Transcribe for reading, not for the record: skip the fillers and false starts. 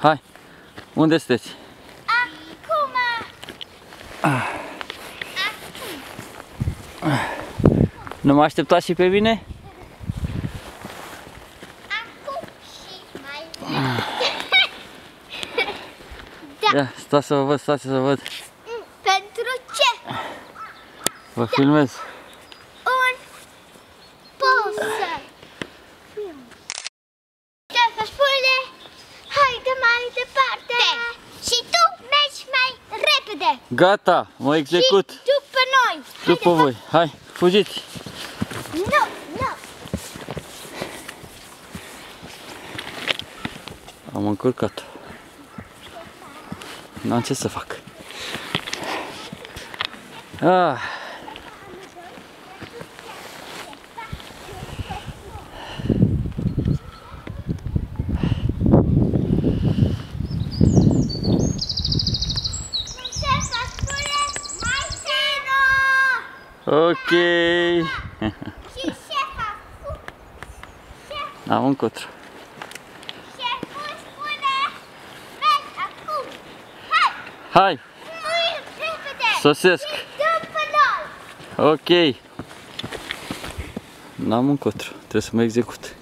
Hai! Unde sunteți? Acum! Nu mă așteptați și pe mine? Acum și mai Da. Ia, stați să vă văd, stați să vă văd. Pentru ce? Vă filmez. Un poză. Ștefan spune, haide mai departe. Și tu mergi mai repede. Gata, mă execut. Și după noi. După voi. Hai, fugiți. Nu, nu. Am încurcat. N-am ce să fac. Ah. Ștefan spune, mai țină. Ok. Și șefa, Am încotro. șeful spune, mergi acum. Hai, Hai, mai repede. sosesc. Și după noi. Ok. N-am încotro, trebuie să mă execut.